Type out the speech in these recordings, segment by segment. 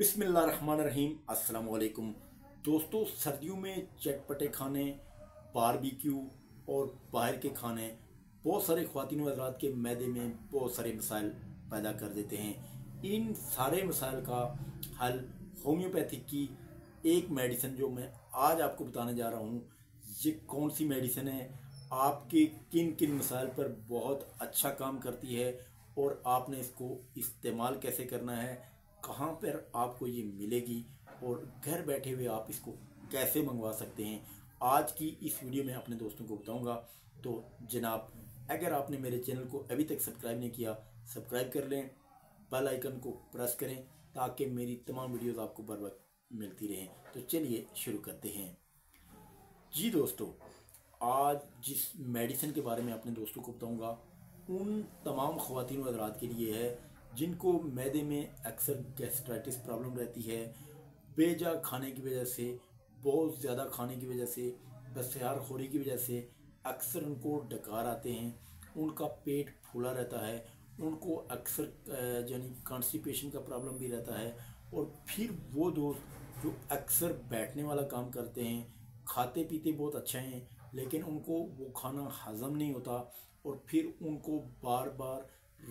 बिस्मिल्लाहिर्रहमानिर्रहीम। अस्सलाम वालेकुम दोस्तों, सर्दियों में चटपटे खाने, बारबेक्यू और बाहर के खाने बहुत सारे ख्वातीन व हज़रात के मैदे में बहुत सारे मसाइल पैदा कर देते हैं। इन सारे मसाइल का हल होम्योपैथिक की एक मेडिसिन जो मैं आज आपको बताने जा रहा हूँ, ये कौन सी मेडिसिन है, आपके किन किन मसाइल पर बहुत अच्छा काम करती है और आपने इसको इस्तेमाल कैसे करना है, कहाँ पर आपको ये मिलेगी और घर बैठे हुए आप इसको कैसे मंगवा सकते हैं, आज की इस वीडियो में अपने दोस्तों को बताऊंगा। तो जनाब, अगर आपने मेरे चैनल को अभी तक सब्सक्राइब नहीं किया, सब्सक्राइब कर लें, बेल आइकन को प्रेस करें ताकि मेरी तमाम वीडियोस आपको बर वक्त मिलती रहें। तो चलिए शुरू करते हैं। जी दोस्तों, आज जिस मेडिसिन के बारे में अपने दोस्तों को बताऊंगा उन तमाम ख़वातीन व हज़रात के लिए है जिनको मैदे में अक्सर गैस्ट्राइटिस प्रॉब्लम रहती है, बेजा खाने की वजह से, बहुत ज़्यादा खाने की वजह से, बसयारखोरी की वजह से अक्सर उनको डकार आते हैं, उनका पेट फूला रहता है, उनको अक्सर यानी कॉन्स्टिपेशन का प्रॉब्लम भी रहता है। और फिर वो दोस्त जो अक्सर बैठने वाला काम करते हैं, खाते पीते बहुत अच्छे हैं लेकिन उनको वो खाना हज़म नहीं होता और फिर उनको बार बार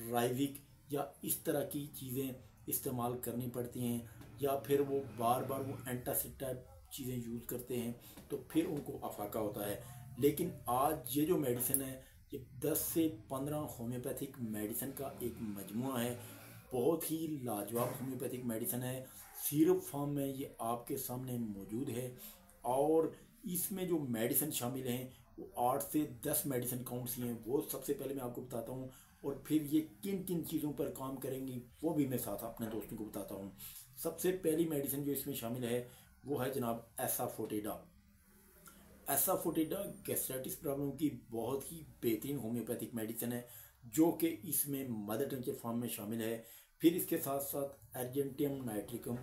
राइविक या इस तरह की चीज़ें इस्तेमाल करनी पड़ती हैं, या फिर वो बार बार वो एंटासिड टाइप चीज़ें यूज़ करते हैं, तो फिर उनको अफाका होता है। लेकिन आज ये जो मेडिसिन है, ये 10 से 15 होम्योपैथिक मेडिसिन का एक मजमुआ है। बहुत ही लाजवाब होम्योपैथिक मेडिसिन है। सिरप फॉर्म में ये आपके सामने मौजूद है और इसमें जो मेडिसिन शामिल हैं वो 8 से 10 मेडिसिन कौन सी हैं वो सबसे पहले मैं आपको बताता हूँ, और फिर ये किन किन चीज़ों पर काम करेंगी वो भी मैं साथ अपने दोस्तों को बताता हूँ। सबसे पहली मेडिसिन जो इसमें शामिल है वो है जनाब एसाफोटिडा। एसाफोटिडा गैस्ट्राइटिस प्रॉब्लम की बहुत ही बेहतरीन होम्योपैथिक मेडिसिन है जो कि इसमें मदर टंग के फॉर्म में शामिल है। फिर इसके साथ साथ अर्जेंटियम नाइट्रिकम,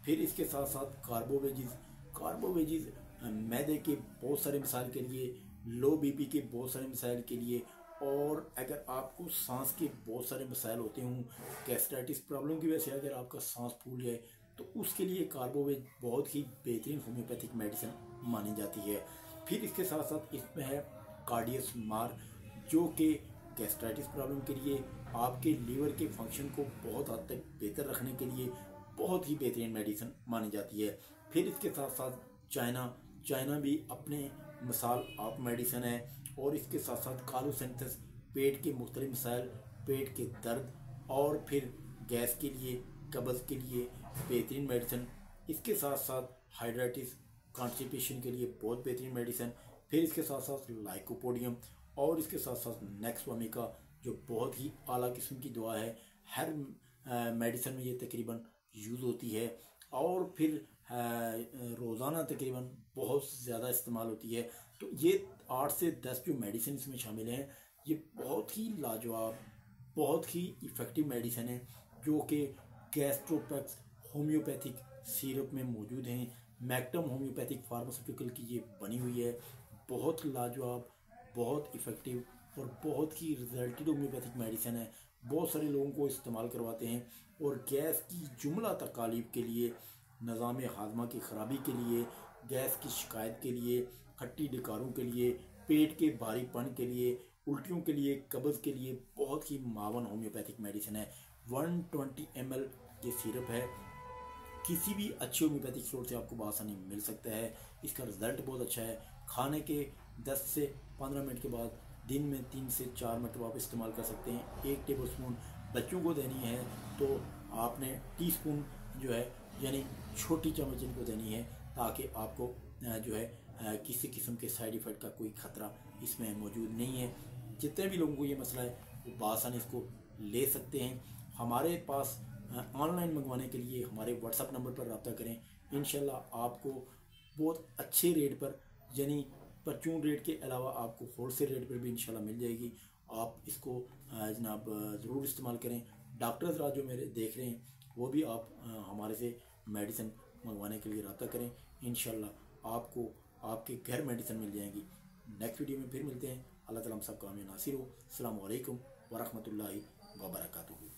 फिर इसके साथ साथ कार्बोवेजिज मैदे के बहुत सारे मिसाइल के लिए, लो बीपी के बहुत सारे मिसाइल के लिए, और अगर आपको सांस के बहुत सारे मसाइल होते हों, गैस्ट्राइटिस प्रॉब्लम की वजह से अगर आपका सांस फूल जाए तो उसके लिए कार्बोवेज बहुत ही बेहतरीन होम्योपैथिक मेडिसिन मानी जाती है। फिर इसके साथ साथ इसमें है कार्डियस मार जो कि गैस्ट्राइटिस प्रॉब्लम के लिए, आपके लीवर के फंक्शन को बहुत हद तक बेहतर रखने के लिए बहुत ही बेहतरीन मेडिसिन मानी जाती है। फिर इसके साथ साथ चाइना भी अपने मिसाल आप मेडिसिन है, और इसके साथ साथ कालोसेंथस पेट के मुख्तलिफ मसाइल, पेट के दर्द और फिर गैस के लिए, कब्ज़ के लिए बेहतरीन मेडिसिन। इसके साथ साथ हाइड्राइटिस कॉन्स्टिपेशन के लिए बहुत बेहतरीन मेडिसिन। फिर इसके साथ साथ लाइकोपोडियम और इसके साथ साथ नेक्सवामिका जो बहुत ही आला किस्म की दवा है, हर मेडिसिन में ये तकरीबन यूज़ होती है और फिर रोज़ाना तकरीबन बहुत ज़्यादा इस्तेमाल होती है। तो ये 8 से 10 जो मेडिसिन इसमें शामिल हैं ये बहुत ही लाजवाब, बहुत ही इफ़ेक्टिव मेडिसिन है जो कि गैस्ट्रोपैक्स होम्योपैथिक सिरप में मौजूद हैं। मैक्टम होम्योपैथिक फार्मास्यूटिकल की ये बनी हुई है। बहुत लाजवाब, बहुत इफ़ेक्टिव और बहुत ही रिजल्टेड होम्योपैथिक मेडिसिन है। बहुत सारे लोगों को इस्तेमाल करवाते हैं और गैस की जुमला तकालीफ के लिए, निज़ाम हाजमा की ख़राबी के लिए, गैस की शिकायत के लिए, खट्टी डकारों के लिए, पेट के भारीपन के लिए, उल्टियों के लिए, कब्ज़ के लिए बहुत ही मावन होम्योपैथिक मेडिसिन है। 120 ml ये सिरप है। किसी भी अच्छे होम्योपैथिक स्टोर से आपको बआसानी मिल सकता है। इसका रिज़ल्ट बहुत अच्छा है। खाने के 10 से 15 मिनट के बाद दिन में 3 से 4 मरतबा आप इस्तेमाल कर सकते हैं। 1 टेबल स्पून बच्चों को देनी है तो आपने टीस्पून जो है यानी छोटी चम्मच इनको देनी है, ताकि आपको जो है किसी किस्म के साइड इफ़ेक्ट का कोई ख़तरा इसमें मौजूद नहीं है। जितने भी लोगों को ये मसला है वो बआसानी इसको ले सकते हैं। हमारे पास ऑनलाइन मंगवाने के लिए हमारे व्हाट्सएप नंबर पर रब्ता करें। इंशाल्लाह आपको बहुत अच्छे रेट पर, यानी परचून रेट के अलावा आपको होलसेल रेट पर भी इंशाल्लाह मिल जाएगी। आप इसको जनाब ज़रूर इस्तेमाल करें। डॉक्टर्स राज जो मेरे देख रहे हैं वो भी आप हमारे से मेडिसिन मंगवाने के लिए रब्ता करें। इंशाल्लाह आपको आपके घर मेडिसिन मिल जाएंगी। नेक्स्ट वीडियो में फिर मिलते हैं। अल्लाह ताला हम सब कामयाब नासिर हो। अस्सलामु अलैकुम वरहमतुल्लाहि वबरकातुहू।